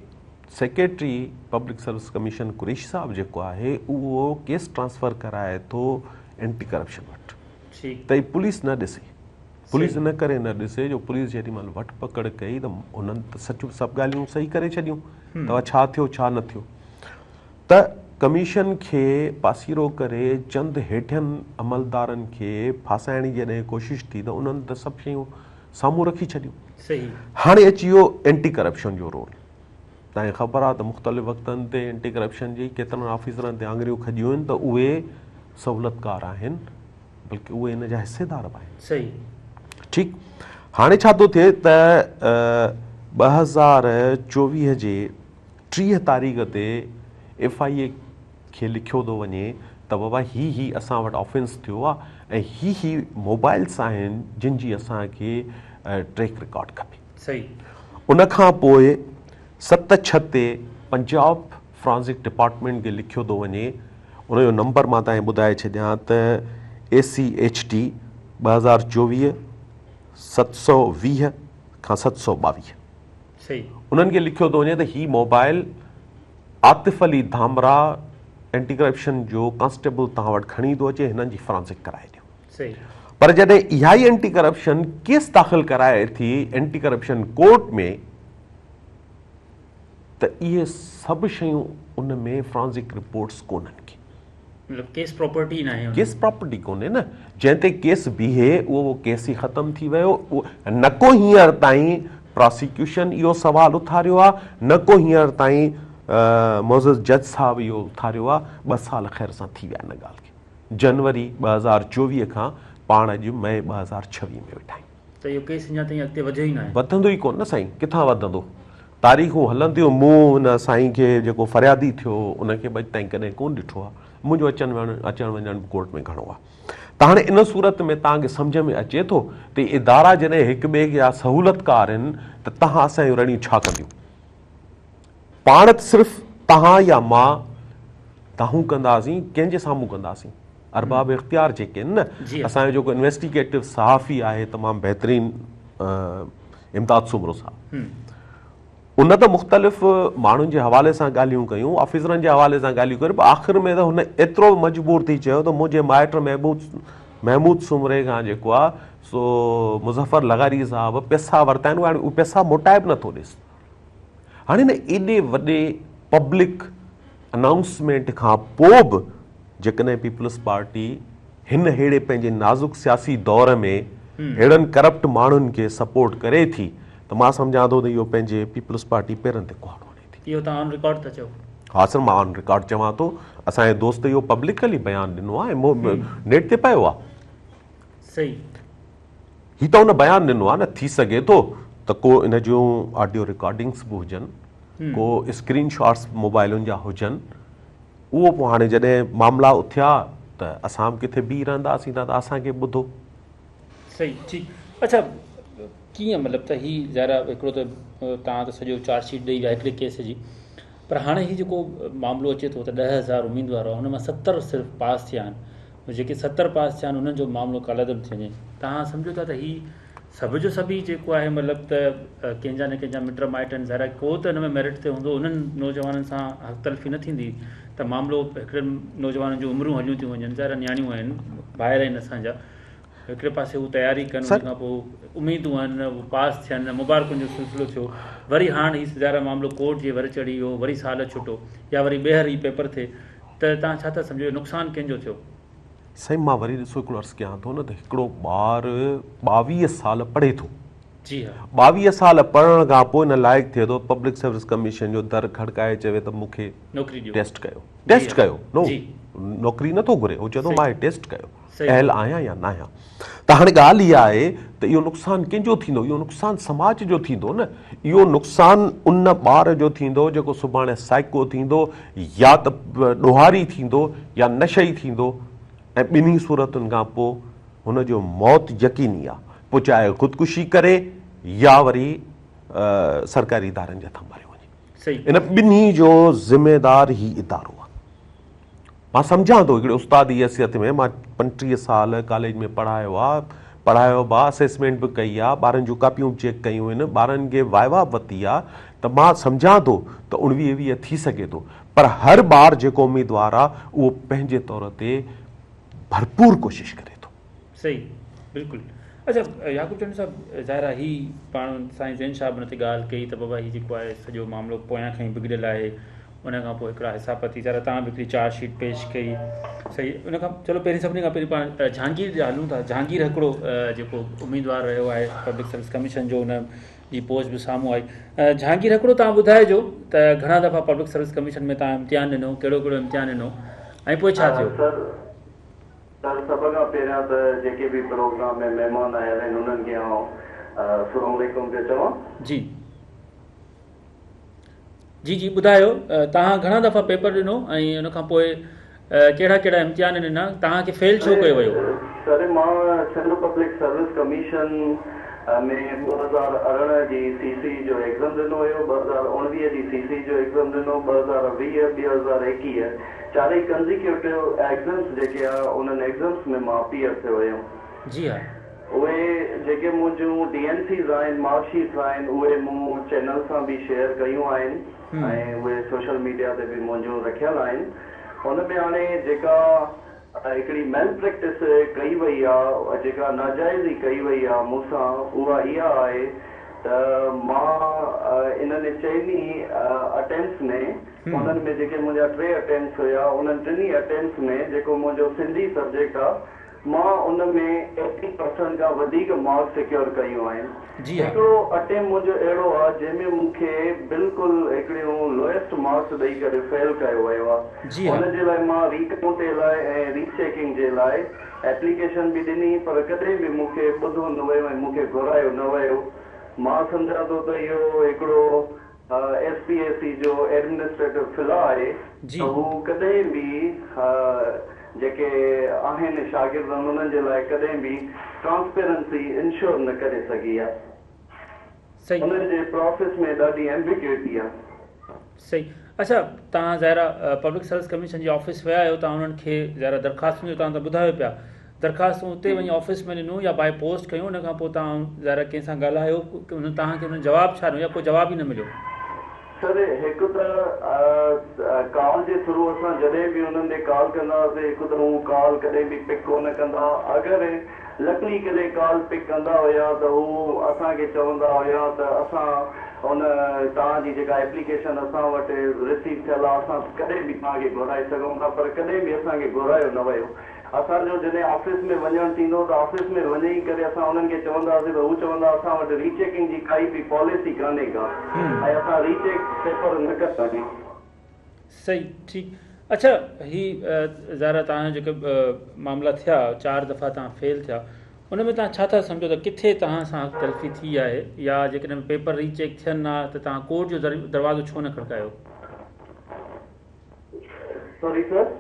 B: secretary public service commission Qureshi साहब जेको आहे उहो केस ट्रांसफ़र कराए थो एंटी करप्शन वटि। त पुलिस न ॾिसे, पुलिस इन करे न ॾिसे जो पुलिस जेॾी महिल वठि पकड़ कई त उन्हनि त सभु ॻाल्हियूं सही करे छॾियूं, त छा थियो छा न थियो। त कमीशन खे पासीरो करे चंद हेठियनि अमलदारनि खे फासाइण जी जॾहिं कोशिशि थी त उन्हनि त सभु शयूं साम्हूं रखी छॾियूं। हाणे अची वियो एंटी करप्शन जो रोल। तव्हांखे ख़बर आहे त मुख़्तलिफ़ वक़्तनि ते एंटी करप्शन जी केतिरनि ऑफिसरनि ते आङुरियूं खॼियूं आहिनि त उहे सहूलियतकार आहिनि, बल्कि उहे इन जा हिसेदार बि आहिनि।
A: सही,
B: ठीकु। हाणे छा थो थिए त 2024 जे 30 तारीख़ ते FIA खे लिखियो थो वञे त बाबा ही असां वटि ऑफेंस थियो आहे ऐं ही मोबाइल्स आहिनि जिन जी असांखे ट्रैक रिकॉर्ड खपे।
A: सही।
B: उन खां पोइ 7/6 ते पंजाब फ्रांसिक डिपार्टमेंट खे लिखियो थो वञे, उनजो नंबर मां तव्हांखे ॿुधाए छॾियां त ACHT 2024 720 खां 722।
A: सही। उन्हनि
B: खे लिखियो थो वञे त ही mobile Atif Ali Dhamra anti corruption जो कांस्टेबल तव्हां वटि खणी थो अचे, हिननि जी फ्रांसिक कराए ॾियो।
A: सही।
B: पर जॾहिं इहा ई एंटी करप्शन केस दाख़िल कराए थी एंटी करप्शन कोर्ट में त इहे सभु शयूं उन में फ्रांसिक रिपोर्ट्स कोन्हनि के।
A: केस प्रॉपर्टी न आहे,
B: केस प्रॉपर्टी कोन्हे न, जंहिं ते केस बीहे उहो केस ई ख़तमु थी वियो। न को हींअर ताईं प्रोसिक्यूशन इहो सवाल उथारियो आहे, न को हींअर ताईं मोज़िज़ जज साहब इहो उथारियो आहे। 2 साल ख़ैर सां थी विया हिन ॻाल्हि खे। जनवरी 2024 खां पाण अॼु मई 2026 में वेठा आहियूं।
A: त इहो केस अञा ताईं अॻिते वधियो ई न आहे।
B: वधंदो ई कोन न साईं, किथां वधंदो? तारीख़ूं हलंदियूं। मूं हुन साईं खे जेको फ़रियादी थियो उनखे अॼु ताईं कॾहिं कोन ॾिठो आहे। मुंहिंजो अचणु वञणु कोर्ट में घणो आहे। त हाणे इन सूरत में तव्हांखे सम्झ में अचे थो त इदारा जॾहिं हिक ॿिए जा सहूलियतकार आहिनि त तव्हां असांजूं रड़ियूं छा कंदियूं? पाण त सिर्फ़ु तव्हां या मां तव्हां कंदासीं, कंहिंजे साम्हूं कंदासीं? अरबाब इख़्तियार जेके आहिनि न, असांजो जेको इन्वेस्टिगेटिव सहाफ़ी आहे तमामु बहितरीनु इम्तियाज़ सुमरो साहब, उन त मुख़्तलिफ़ माण्हुनि जे हवाले सां ॻाल्हियूं कयूं, ऑफिसरनि जे हवाले सां ॻाल्हियूं कयूं, पर आख़िर में त हुन एतिरो मजबूर थी चयो त मुंहिंजे माइट महमूद सुमरे खां जेको आहे सो मुज़फ़र लगारी साहब पैसा वरिता आहिनि, हाणे उहे पैसा मोटाए बि नथो ॾिस। हाणे न एॾे वॾे पब्लिक अनाउंसमेंट खां पोइ बि जेकॾहिं पीपल्स पार्टी हिन अहिड़े पंहिंजे नाज़ुक सियासी दौर में अहिड़नि करप्ट माण्हुनि खे सपोर्ट करे थी त मां सम्झां थो त इहो पंहिंजे पीपल्स पार्टी पेरनि ते कुहाड़ो हणे थी।
A: इहो तव्हां ऑन रिकॉर्ड था चओ?
B: हा सर, मां ऑन रिकॉर्ड चवां थो। असांजे दोस्त इहो पब्लिकली बयानु ॾिनो आहे ऐं नेट ते पियो आहे।
A: सही,
B: ही त हुन बयानु ॾिनो आहे न। थी सघे थो त को इन जूं ऑडियो रिकॉर्डिंग्स बि हुजनि, को स्क्रीन शॉट्स मोबाइलुनि जा हुजनि। उहो पोइ हाणे जॾहिं मामला उथिया त असां बि किथे बीह रहंदासीं त असांखे ॿुधो।
A: सही, ठीकु। अच्छा, कीअं मतिलबु त हीअ ज़ाहिर हिकिड़ो त तव्हां त सॼो चार्जशीट ॾेई विया हिकिड़े केस जी, पर हाणे हीउ जेको मामिलो अचे थो त 10,000 उम्मीदवार हुआ, हुन मां 70 सिर्फ़ु पास थिया आहिनि। जेके 70 पास थिया आहिनि उन्हनि जो मामिलो कालादम थी वञे। तव्हां सम्झो था त हीउ सभ जो सभु जेको आहे मतिलबु त कंहिंजा न कंहिंजा मिट माइट आहिनि, ज़ाहिर को त हिन में मेरिट ते हूंदो, उन्हनि नौजवाननि सां हक़ तलफ़ी न थींदी त मामिलो हिकिड़े नौजवाननि जूं उमिरूं हलियूं थियूं वञनि, ज़ाहिर न्याणियूं आहिनि, ॿाहिरि आहिनि असांजा, हिकिड़े पासे हू तयारी कनि, उन खां पोइ उमेदूं आहिनि, उहे पास थियनि, मुबारकुनि जो सिलसिलो थियो, वरी हाणे हीउ ज़ाहिर मामिलो कोर्ट जे वरी चढ़ी वियो, वरी साल छुटो या वरी ॿीहर ई पेपर थिए, त तव्हां छा था सम्झो नुक़सानु कंहिंजो थियो?
B: साईं मां वरी ॾिसो हिकिड़ो अर्ज़ु कयां थो न त हिकिड़ो ॿारु 22 साल पढ़े थो।
A: जी हा।
B: 22 साल पढ़ण खां पोइ हिन लाइक़ु थिए थो पब्लिक सर्विस कमीशन जो दर खड़काए चवे त मूंखे
A: नौकिरी ॾियो,
B: टेस्ट कयो। नो, नौकिरी नथो घुरे, उहो चवंदो मां टेस्ट कयो, अहल आहियां या न आहियां। त हाणे ॻाल्हि इहा आहे त इहो नुक़सानु कंहिंजो थींदो? इहो नुक़सानु समाज जो थींदो न। इहो नुक़सानु उन ॿार जो थींदो जेको सुभाणे साइको थींदो, या त ॾोहारी थींदो या नशई थींदो, ऐं ॿिन्ही सूरतुनि खां पोइ हुनजो मौत यकीनी आहे, पोइ चाहे ख़ुदकुशी करे या वरी सरकारी इदारनि जे हथां मारियो वञे। इन ॿिन्ही जो ज़िम्मेदार ही इदारो आहे। मां सम्झां थो हिकिड़े उस्ताद जी हैसियत में, मां 35 साल कॉलेज में पढ़ायो बि आहे, असेसमेंट बि कई आहे, ॿारनि जूं कापियूं चेक कयूं आहिनि, ॿारनि खे वाइवा वरिती आहे, त मां सम्झां थो त 19-20 थी सघे थो, पर हर ॿार जेको उम्मीदवार आहे उहो पंहिंजे तौर ते भरपूर कोशिश करे थो।
A: सही, बिल्कुलु। अच्छा याकूब चंद साहब, ज़ाहिर आहे ही पाण साईं ज़ैन साहब हुन ते ॻाल्हि कई त बाबा हीउ जेको आहे सॼो मामिलो पोयां खां ई बिगड़ियल आहे, उन खां पोइ हिकिड़ा हिसाबती ज़ाहिर तव्हां बि हिकिड़ी चार्जशीट पेश कई। सही, उन खां चलो पहिरीं सभिनी खां पहिरीं पाण जहांगीर जा हलूं था। जहांगीर हिकिड़ो जेको उम्मीदवार रहियो आहे पब्लिक सर्विस कमीशन जो, उन जी पोस्ट बि साम्हूं आई। जहांगीर हिकिड़ो तव्हां ॿुधाइजो त घणा दफ़ा पब्लिक सर्विस कमीशन में तव्हां इम्तिहान ॾिनो, कहिड़ो कहिड़ो इम्तिहान ॾिनो ऐं पोइ छा थियो?
D: सर सभ खां पहिरियां त जेके बि प्रोग्राम में महिमान आयल आहिनि उन्हनि खे आउं अस्सलाम वालेकुम पियो चवां।
A: जी जी जी, ॿुधायो तव्हां घणा दफ़ा पेपर ॾिनो ऐं उन खां पोइ कहिड़ा कहिड़ा इम्तिहान ॾिना, तव्हांखे फेल छो कयो वियो?
D: सर मां सिंध पब्लिक सर्विस कमीशन में 2018 जी CC जो एग्ज़ाम ॾिनो हुयो, 2019 जी CC जो एग्ज़ाम ॾिनो, 2020 2021 चारई कंज़िक्यूटिव एग्ज़ाम्स जेके आहे उन्हनि एग्ज़ाम्स में मां अपीयर थियो हुयुमि।
A: जी हा।
D: उहे जेके मुंहिंजूं DNCs आहिनि, मार्कशीट्स आहिनि, उहे मूं चैनल सां बि शेयर कयूं आहिनि ऐं उहे सोशल मीडिया ते बि मुंहिंजूं रखियल आहिनि। हुन में हाणे जेका हिकिड़ी मेल प्रैक्टिस कई वई आहे, जेका नाजाइज़ी कई वई आहे मूंसां, उहा इहा आहे त मां इन्हनि चइनी अटेम्प्ट्स में उन्हनि में जेके मुंहिंजा 3 अटेम्प्ट्स हुया उन्हनि टिनी अटेम्प्ट्स में जेको मुंहिंजो सिंधी सब्जेक्ट आहे मां उन में 80% खां वधीक मार्क्स सिक्योर कयूं आहिनि। हिकिड़ो अटेम्प्ट मुंहिंजो अहिड़ो आहे जंहिंमें मूंखे बिल्कुलु हिकिड़ियूं लोएस्ट मार्क्स ॾेई करे फेल कयो वियो आहे। हुनजे लाइ मां रीकाउंट जे लाइ ऐं रीचेकिंग जे लाइ एप्लीकेशन बि ॾिनी पर कॾहिं बि मूंखे ॿुधो न वियो ऐं मूंखे घुरायो न वियो। मां सम्झां थो त इहो हिकिड़ो SPSC जो एडमिनिस्ट्रेटिव फिला आहे त हू कॾहिं बि जेके आहिनि शागिर्द उन्हनि जे लाइ कॾहिं बि ट्रांसपेरेंसी इंश्योर न करे सघी आहे। उन्हनि जे प्रोसेस में ॾाढी एम्बिग्यूटी आहे।
A: सही। अच्छा, तव्हां ज़ाहिरा पब्लिक सर्विस कमीशन जे ऑफिस विया आहियो, तव्हां उन्हनि खे ज़ाहिरा दरख़्वास्तूं जो तव्हां त ॿुधायो पिया, दरख़्वास्तूं उते वञी ऑफिस में ॾिनो या बाय पोस्ट कयूं, उन खां पोइ तव्हां ज़ाहिरा कंहिंसां ॻाल्हायो, तव्हांखे हुन जवाबु छा ॾिनो या कोई जवाबु ई न मिलियो?
D: सर हिकु त कॉल जे थ्रू असां जॾहिं बि उन्हनि ॾे कॉल कंदा हुआसीं हिकु त हू कॉल कॾहिं बि पिक कोन कंदा। अगरि लकड़ी कॾहिं कॉल पिक कंदा हुया त हू असांखे चवंदा हुया त असां हुन तव्हांजी जेका एप्लीकेशन असां वटि रिसीव थियल आहे असां कॾहिं बि तव्हांखे घुराए सघूं था, पर कॾहिं बि असांखे घुरायो न वियो। असांजो जॾहिं ऑफिस में वञणु थींदो त ऑफिस में वञी करे असां उन्हनि खे चवंदा हुआसीं त हू चवंदा असां वटि रीचेकिंग जी काई बि पॉलिसी कान्हे का ऐं असां रीचेक पेपर न करे सघूं।
A: सही, ठीकु। अच्छा, हीअ ज़ाहिरा तव्हांजा जेके मामला थिया 4 दफ़ा तव्हां फेल थिया, उन में तव्हां छा था सम्झो त किथे तव्हां सां ग़लती थी आहे या जेकॾहिं पेपर रीचेक थियनि हा त तव्हां कोर्ट जो दरवाज़ो छो न खड़कायो?
D: सॉरी सर,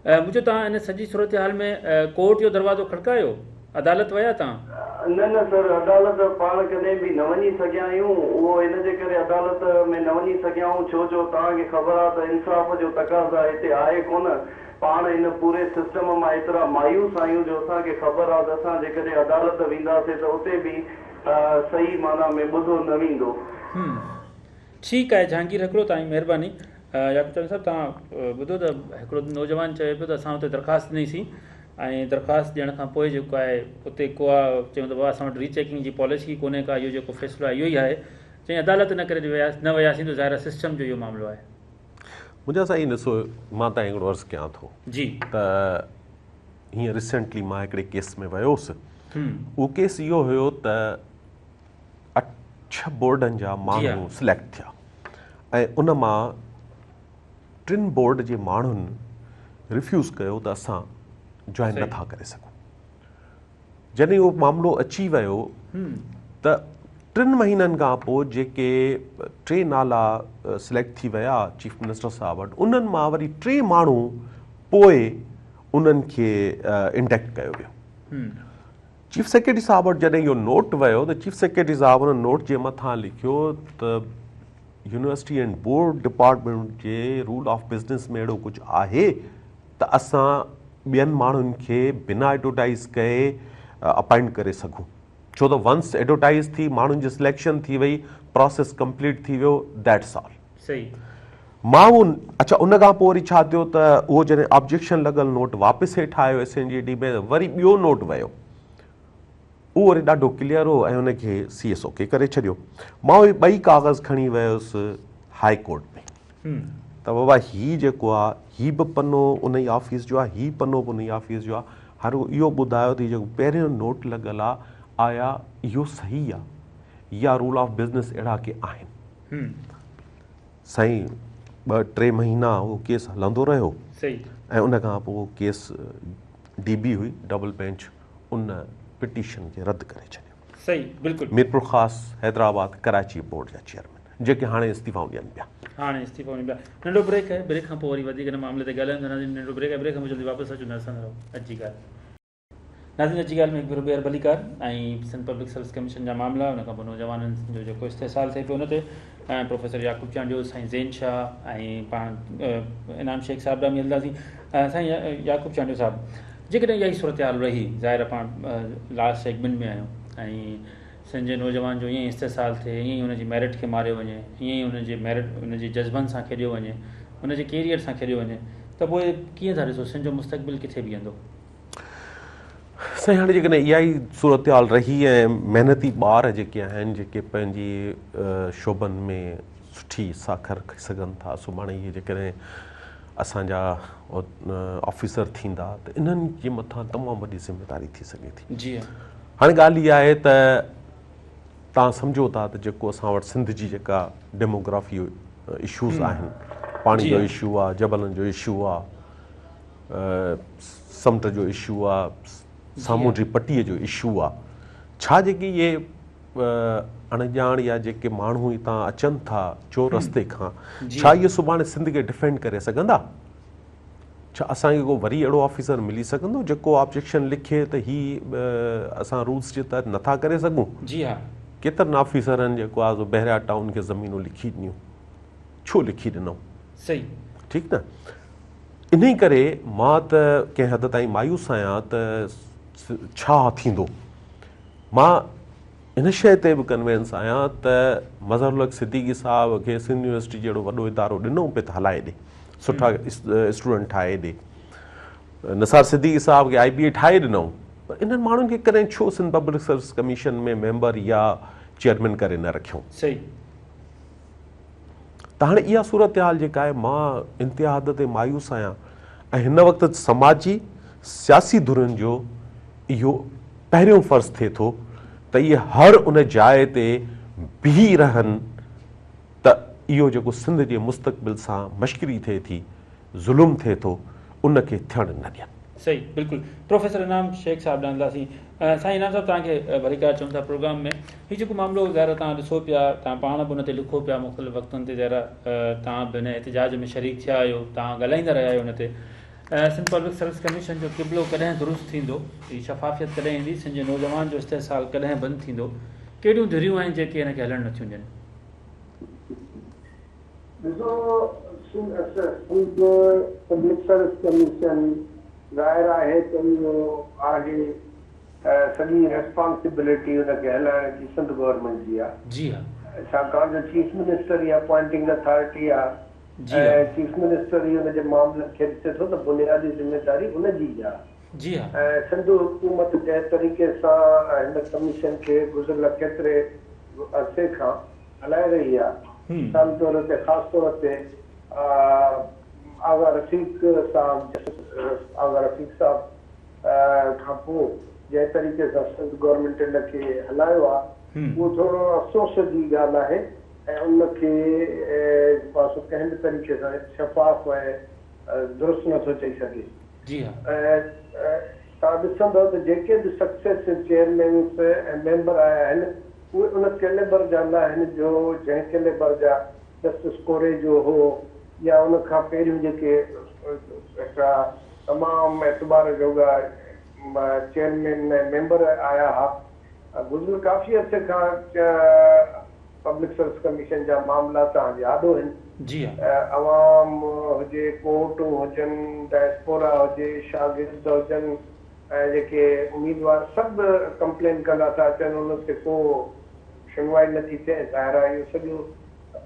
A: मुंहिंजो तव्हां इन सॼी सूरत हाल में कोर्ट जो दरवाज़ो खड़कायो, अदालत विया तव्हां?
D: न सर, अदालत पाण कॾहिं बि न वञी सघिया आहियूं। उहो इन जे करे अदालत में न वञी सघिया आहियूं छो जो तव्हांखे ख़बर आहे त इंसाफ़ जो तक़ाज़ा हिते आहे कोन। पाण इन पूरे सिस्टम मां एतिरा मायूस आहियूं जो असांखे ख़बर आहे त असां जेकॾहिं अदालत वेंदासीं त उते बि सही माना में ॿुधो न वेंदो।
A: ठीकु आहे जहांगीर, हिकिड़ो तव्हांजी महिरबानी। याक़ूब चंद साहिबु, तव्हां ॿुधो त हिकिड़ो नौजवान चए पियो त असां हुते दरख़्वास्त ॾिनीसीं ऐं दरख़्वास्त ॾियण खां पोइ जेको आहे उते को आहे चवंदो आहे असां वटि रीचेकिंग जी पॉलिसी कोन्हे का, इहो जेको फ़ैसिलो आहे इहो ई आहे। चई अदालत न करे न वियासीं त ज़ाहिर सिस्टम जो इहो मामिलो आहे।
B: मुंहिंजा साईं ॾिसो, मां तव्हां हिकिड़ो अर्ज़ु कयां थो
A: जी
B: त हीअं रिसेंटली मां हिकिड़े केस में वियोसि। उहो केस इहो हुयो त 6 बोर्डनि जा माण्हू सिलेक्ट थिया ऐं उन मां 3 बोर्ड जे माण्हुनि रिफ्यूज़ कयो त असां जॉइन नथा करे सघूं। जॾहिं उहो मामिलो अची वियो त 3 महीननि खां पोइ जेके 3 नाला सिलेक्ट थी विया चीफ मिनिस्टर साहब वटि, उन्हनि मां वरी 3 माण्हू पोइ उन्हनि खे इंडक्ट कयो वियो। चीफ सेक्रेटरी साहब वटि जॾहिं इहो नोट वियो त चीफ सेक्रेटरी साहब हुन नोट जे मथां लिखियो त university and board department J rule of business में अहिड़ो कुझु आहे त असां ॿियनि माण्हुनि खे बिना एडवर्टाइज़ कए अपॉइंट करे सघूं, छो त वंस एडवर्टाइज़ थी माण्हुनि जी सिलेक्शन थी वई, प्रोसेस कंप्लीट थी वियो, दैट्स ऑल।
A: सही।
B: मां अच्छा उन खां पोइ वरी छा थियो त उहो जॾहिं ऑब्जेक्शन लॻल नोट वापसि हेठि आयो SNJD में, वरी ॿियो नोट वियो, उहो वरी ॾाढो क्लियर हो ऐं उनखे CSOK करे छॾियो। मां उहे 2 कागज़ खणी वियुसि हाई कोर्ट में त बाबा हीउ जेको आहे हीउ बि पनो उन ई ऑफिस जो आहे, हीउ पनो बि उन ई ऑफिस जो आहे, हर इहो ॿुधायो त जेको पहिरियों नोट लॻल आहे आया इहो सही आहे या रूल ऑफ बिज़नेस अहिड़ा के आहिनि। साईं 2-3 महीना उहो केस हलंदो रहियो ऐं उन खां पोइ केस DB हुई डबल बेंच, उन पिटीशन खे रद्द करे छॾियो।
A: सही, बिल्कुलु।
B: मीरपुर ख़ासि, हैदराबाद, कराची बोर्ड जा चेयरमैन जेके हाणे इस्तीफ़ाऊं ॾियनि पिया।
A: हाणे इस्तीफ़ो ॾियनि पिया। नंढो ब्रेक आहे, ब्रेक खां पोइ वरी वधीक हिन मामले ते ॻाल्हायूं। नंढो ब्रेक आहे, ब्रेक खां पोइ जल्दी वापसि अचूं। नरसंद रहो अची ॻाल्हि नाज़रीन, अची ॻाल्हि में हिकु ॿियर भलीकार ऐं सिंध पब्लिक सर्विस कमीशन जा मामला, हुन खां पोइ नौजवाननि जो जेको इस्तेसाल थिए पियो हुन ते प्रोफेसर याकूब चांडियो, साईं ज़ैन शाह ऐं पाण इनाम शेख साहिब ॾांहुं मिलंदासीं। साईं याकूब चांडियो साहिबु, जेकॾहिं इहा ई सूरत हाल रही, ज़ाहिर पाण लास्ट सेगमेंट में आहियूं ऐं सिंध जे नौजवान जो ईअं ई इस्तेसाल थिए, ईअं ई हुनजी मेरिट खे मारियो वञे, ईअं ई हुनजे मेरिट हुनजे जज़्बनि सां खेॾियो वञे, हुनजे कैरियर सां खेॾियो वञे, त पोइ कीअं था ॾिसो सिंध जो मुस्तक़बिल किथे बीहंदो?
B: साईं हाणे जेकॾहिं इहा ई सूरत हाल रही ऐं महिनती ॿार जेके आहिनि जेके पंहिंजी शोबनि में सुठी साखर खई सघनि था, सुभाणे इहे जेकॾहिं असांजा ऑफिसर थींदा त इन्हनि जे मथां तमामु वॾी ज़िमेदारी थी सघे थी।
A: जी
B: हाणे ॻाल्हि इहा आहे त तव्हां सम्झो था त जेको असां वटि सिंध जी जेका डेमोग्राफी इशूज़ आहिनि, पाणी जो इशू आहे, जबलनि जो इशू आहे, समुंड जो इशू आहे, सामूंडी पटीअ जो इशू आहे, छा जेकी इहे अणॼाण या जेके माण्हू हितां अचनि था चोर रस्ते खां, छा इहे सुभाणे सिंध खे डिफेंड करे सघंदा? छा असांखे को वरी अहिड़ो ऑफिसर मिली सघंदो जेको ऑब्जेक्शन लिखे त ही असां रूल्स जे तहत नथा करे सघूं?
A: जी हा,
B: केतिरनि ऑफिसरनि जेको आहे बहिरिया टाउन खे ज़मीनूं लिखी ॾिनियूं, छो लिखी ॾिनऊं?
A: सही,
B: ठीकु न? इन करे मां त कंहिं हद ताईं मायूस आहियां त छा थींदो। मां इन शइ ते बि कन्विंस आहियां त मज़हरुल हक़ सिद्दीकी साहब खे सिंध यूनिवर्सिटी जहिड़ो वॾो इदारो ॾिनो पिए त हलाए ॾे, सुठा स्टूडेंट ठाहे ॾे। निसार सिद्दीकी साहब खे IBA ठाहे ॾिनऊं, पर इन्हनि माण्हुनि खे कॾहिं छो सिंध पब्लिक सर्विस कमीशन में मेंबर या चेयरमैन करे न रखियऊं?
A: सही।
B: त हाणे इहा सूरत हाल जेका आहे, मां इंतिहा हद ते मायूस आहियां ऐं हिन वक़्तु समाजी सियासी धुरनि जो इहो पहिरियों फ़र्ज़ु थिए थो त इहे हर उन जाइ ते बीही रहनि त इहो जेको सिंध जे मुस्तक़बिल सां मश्किरी थिए थी, ज़ुल्म थिए थो, उनखे थियणु न ॾियनि।
A: सही, बिल्कुलु। प्रोफेसर इनाम शेख साहब ॾांदासीं। साईं इनाम साहब, तव्हांखे भली कार चऊं था प्रोग्राम में। हीउ जेको मामिलो ज़ाहिर तव्हां ॾिसो पिया, तव्हां पाण बि हुन ते लिखो पिया मुख़्तलिफ़ वक़्तनि ते, ज़ाहिर तव्हां बि हिन एहतिजाज में शरीक थिया आहियो, तव्हां ॻाल्हाईंदा रहिया आहियो हुन ते। सिंध पब्लिक सर्विस कमीशन जो क़िबलो कॾहिं दुरुस्त थींदो, हीअ शफ़ाफ़ियत कॾहिं ईंदी, सिंध जे नौजवान जो इस्तेसाल कॾहिं बंदि थींदो, कहिड़ियूं धुरियूं आहिनि जेके हिनखे हलणु नथियूं ॾियनि?
C: ॾिसो, पब्लिक सर्विस कमीशन ज़ाहिर आहे त इहो आहे सॼी रेस्पॉन्सिबिलिटी हुनखे हलाइण जी सिंध गवर्नमेंट जी आहे।
A: जी हा,
C: छाकाणि जो चीफ मिनिस्टर या अपॉइंटिंग अथॉरिटी आहे ऐं चीफ मिनिस्टर ई हुनजे मामलनि खे ॾिसे थो त बुनियादी ज़िमेदारी हुनजी आहे।
A: जी हा,
C: ऐं सिंध हुकूमत जंहिं तरीक़े सां हिन कमीशन खे गुज़िरियल केतिरे अरसे खां हलाए रही आहे, मिसाल तौर ते ख़ासि तौर ते आगा रफ़ीक साहब खां पोइ जंहिं तरीक़े सां सिंध गवर्नमेंट हिनखे हलायो आहे, उहो थोरो अफ़सोस जी ॻाल्हि आहे ऐं उनखे पासो कंहिं बि तरीक़े सां शफ़ाफ़ ऐं दुरुस्त नथो चई सघे।
A: जी हा,
C: तव्हां ॾिसंदव त जेके बि सक्सेसिव चेयरमैन्स ऐं मेंबर आया आहिनि, उहे उन कैलेबर जा न आहिनि जो जंहिं कैलेबर जा जस्टिस कोरे जो हो या उन खां पहिरियों जेके हिकिड़ा तमामु एतबार जोगा चेयरमैन ऐं मेंबर आया हुआ। गुज़िरियल काफ़ी अर्से खां पब्लिक सर्विस कमीशन जा मामला तव्हांखे यादि आहिनि।
A: जी हा,
C: अवाम हुजे, कोर्टूं हुजनि, डायस्पोरा हुजे, शागिर्द हुजनि ऐं जेके उम्मीदवार सभु कंप्लेन कंदा था अचनि, उन ते को सुनवाई नथी थिए। ज़ाहिर आहे इहो सॼो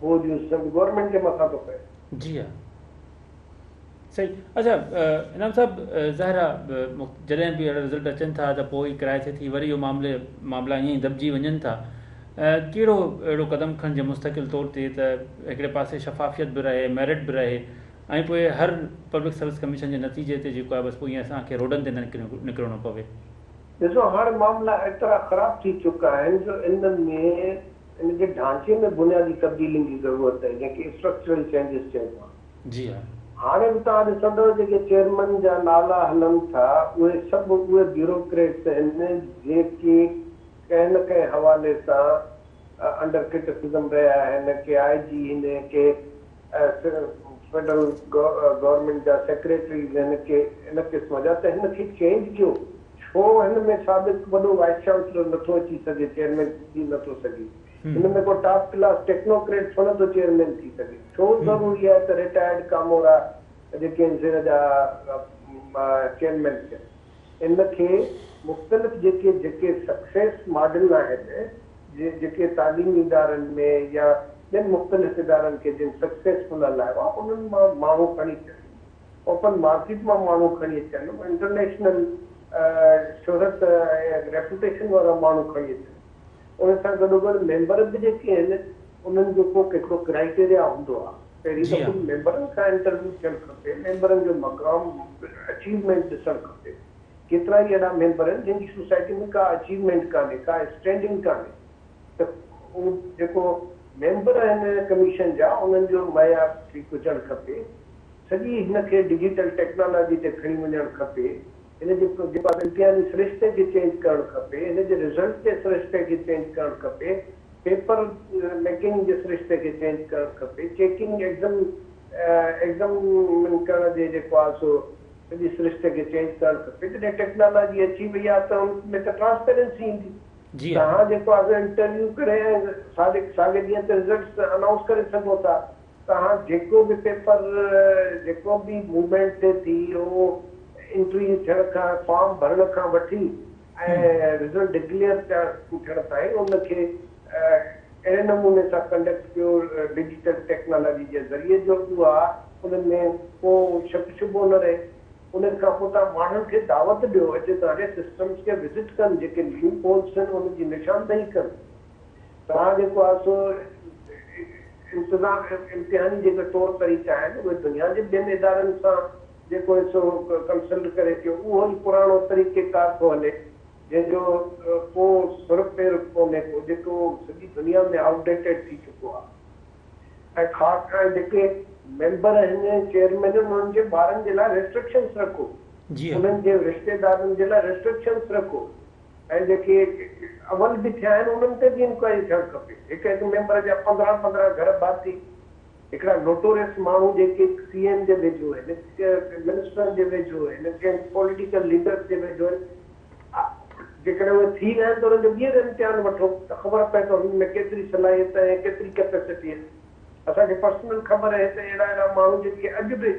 C: बोझ गवर्नमेंट जे मथां थो पए।
A: जी हा, सही। अच्छा इनाम साहब, ज़ाहिर आहे जॾहिं बि अहिड़ा रिज़ल्ट अचनि था त पोइ ई किराए थिए थी, वरी इहो मामला ईअं ई दॿिजी वञनि था। कहिड़ो अहिड़ो क़दम खणिजे मुस्तक़िल तौर ते त हिकिड़े पासे शफ़ाफ़ियत बि रहे, मेरिट बि रहे, ऐं पोइ हर पब्लिक सर्विस कमीशन जे नतीजे ते जेको आहे बसि पोइ ईअं असांखे रोडनि ते न निकिरणो पवे?
C: ॾिसो, हाणे मामला एतिरा ख़राब थी चुका आहिनि जो इन जे ढांचे में बुनियादी तब्दीलियुनि जी ज़रूरत आहे, जंहिंखे स्ट्रक्चरल चेंजिस चइबो आहे।
A: जी हा,
C: हाणे बि तव्हां ॾिसंदव जेके चेयरमैन जा नाला हलनि था, उहे सभु उहे ब्यूरोक्रेट्स आहिनि जेके कंहिं न कंहिं हवाले सां अंडर क्रिटिसिज़म रहिया आहिनि, के IG आहिनि, के फेडरल गवर्नमेंट जा सेक्रेटरीज़ आहिनि, के इन क़िस्म जा। त हिनखे चेंज कयो, छो हिन में साबिक़ वॾो वाइस चांसलर नथो अची सघे, चेयरमैन थी नथो सघे? हिन में को टॉप क्लास टेक्नोक्रेट छो नथो चेयरमैन थी सघे? छो ज़रूरी आहे त रिटायर्ड कामोरा जेके आहिनि सिर जा चेयरमैन थियनि? इनखे मुख़्तलिफ़ जेके सक्सेस मॉडल आहिनि, जेके तालीमी इदारनि में या ॿियनि मुख़्तलिफ़ इदारनि खे जिन सक्सेसफुल हलायो आहे, उन्हनि मां माण्हू खणी अचनि, ओपन मार्केट मां माण्हू खणी अचनि, इंटरनेशनल
E: शोहरत ऐं रेपुटेशन वारा माण्हू खणी अचनि। उन सां गॾोगॾु मेंबर बि जेके आहिनि उन्हनि जो को हिकिड़ो क्राइटेरिया हूंदो आहे। पहिरीं दफ़ो मेंबरनि खां इंटरव्यू थियणु खपे, मेंबरनि जो मक़ाम अचीवमेंट ॾिसणु खपे। केतिरा ई अहिड़ा मेंबर आहिनि जिन जी सोसाइटी में का अचीवमेंट कान्हे, का स्टैंडिंग कान्हे, त उहो जेको मेंबर आहिनि कमीशन जा उन्हनि जो मयार ठीक हुजणु खपे। सॼी हिनखे डिजिटल टेक्नोलॉजी ते खणी वञणु खपे। हिन जे जेको इम्तिहानी सिरिश्ते खे चेंज करणु खपे, हिन जे रिज़ल्ट जे सिरिश्ते खे चेंज करणु खपे, पेपर मेकिंग जे सिरिश्ते खे चेंज करणु खपे, चेकिंग एग्ज़ाम करण जे जेको आहे सो सॼी सिरिश्ते खे चेंज करणु खपे। जॾहिं टेक्नोलॉजी अची वई आहे त हुन में त ट्रांसपेरेंसी ईंदी। तव्हां जेको आहे इंटरव्यू करे साॻे ॾींहं ते रिज़ल्ट अनाउंस करे सघो था। तव्हां जेको बि पेपर जेको बि मूवमेंट थिए थी उहो इंटरव्यू थियण खां फॉर्म भरण खां वठी ऐं रिज़ल्ट डिक्लेयर थियण ताईं उनखे अहिड़े नमूने सां कंडक्ट कयो डिजिटल टेक्नोलॉजी जे ज़रिए जो बि आहे उन्हनि में को शक शुबो न रहे। उन खां पोइ तव्हां माण्हुनि खे दावत ॾियो अचे तव्हांजे सिस्टम्स खे विज़िट कनि, जेके न्यू पोल्स आहिनि उनजी निशानदेही कनि। तव्हां जेको आहे सो इंतज़ाम इम्तिहानी जेके तौर तरीक़ा आहिनि उहे दुनिया जे ॿियनि इदारनि सां जेको सो कंसल्ट करे थियो उहो ई पुराणो तरीक़ेकार थो हले, जंहिंजो को सुर पेर कोन्हे को, जेको सॼी दुनिया में आउटडेटेड थी चुको आहे। ऐं ख़ासि जेके मेंबर आहिनि चेयरमैन उन्हनि जे ॿारनि जे लाइ रेस्ट्रिक्शन्स रखो, उन्हनि जे रिश्तेदारनि जे लाइ रेस्ट्रिक्शन्स रखो। ऐं जेके अवल बि थिया आहिनि उन्हनि ते बि इंक्वायरी थियणु खपे। हिकु मेंबर जा 15 घर भाती, हिकिड़ा नोटोरियस माण्हू जेके CM जे वेझो आहिनि, मिनिस्टरनि जे वेझो आहिनि, कंहिं पॉलिटिकल लीडर्स जे वेझो आहिनि, जेकॾहिं उहे थी विया आहिनि त उन्हनि जो ॿीहर इम्तिहान वठो त ख़बर पए त हुन में केतिरी सलाहियत ऐं केतिरी कैपेसिटी आहे। असांखे पर्सनल ख़बर आहे त अहिड़ा माण्हू जेके अॼु बि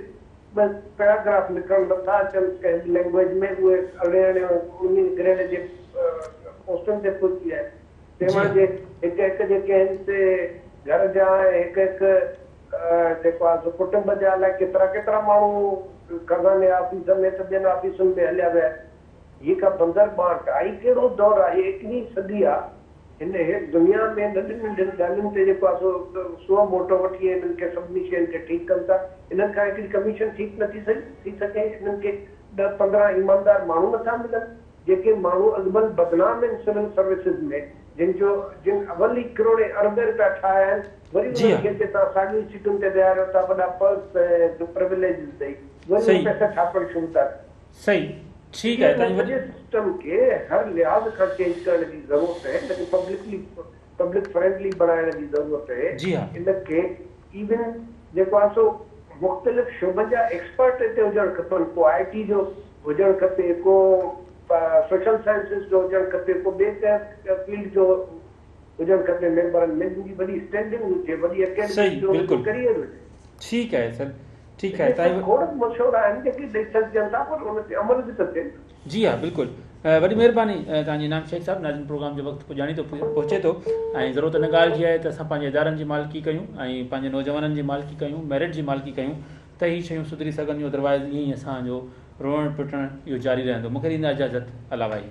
E: बसि पैराग्राफ लिखणु नथा अचनि कंहिं लैंग्वेज में, उहे अरिड़हें 19 ग्रेड जे पोस्टनि ते पहुची आहे। तंहिंमां जे हिकु जेके आहिनि से घर जा हिकु जेको आहे कुटुंब जे लाइ केतिरा माण्हू खज़ाने ऑफिस में त ॿियनि ऑफिसुनि में हलिया विया। हीअ का बंदर बांट आहे, कहिड़ो दौरु आहे, 21वीं सदी आहे। हिन दुनिया में नंढियुनि नंढियुनि ॻाल्हियुनि ते जेको आहे सो मोटो वठी हिननि खे सभिनी शयुनि खे ठीकु कनि था। हिननि खां हिकिड़ी कमीशन ठीकु नथी थी सघे। हिननि खे 10-15 ईमानदार माण्हू नथा मिलनि, जेके माण्हू अॻुभल बदनाम आहिनि सिविल सर्विसिस में, जिन अवल ई करोड़े अरबे रुपया ठाहिया आहिनि, वरी उन्हनि खे तव्हां साॻियूं सीटुनि ते विहारियो था, वॾा पर्स ऐं प्रिविलेजिस ॾेई वरी पैसा छापणु शुरू था।
A: सही, ठीकु आहे।
E: सॼे सिस्टम खे हर लिहाज़ खां चेंज करण जी ज़रूरत आहे, हिनखे पब्लिक फ्रेंडली बनाइण जी ज़रूरत आहे। इनखे इवन जेको आहे सो मुख़्तलिफ़ शोबनि जा एक्सपर्ट हिते हुजणु खपनि। को IT जो हुजणु खपे, को सोशल साइंसिस जो हुजणु खपे, को ॿिए फील्ड जो हुजणु खपे मेंबरनि में, जिनजी वॾी स्टैंडिंग हुजे, वॾी एकेडमिक जो करियर हुजे।
A: ठीकु आहे सर, ठीकु आहे।
E: खोड़ मशहूरु आहिनि जेके ॾेई सघजनि था, पर उन ते अमल बि त थिए।
A: जी हा, बिल्कुलु। वॾी महिरबानी तव्हांजी इनाम शेख साहिबु। नाज़िम प्रोग्राम जो वक़्तु पुॼाणी थो पहुचे थो ऐं ज़रूरत हिन ॻाल्हि जी आहे त असां पंहिंजे इदारनि जी मालिकी कयूं ऐं पंहिंजे नौजवाननि जी मालिकी कयूं, मेरिट जी मालिकी कयूं, त ही शयूं सुधरी सघंदियूं। अदरवाइज़ ईअं ई असांजो रोअण पिटण इहो जारी रहंदो। मूंखे ॾींदा इजाज़त। अला वाही।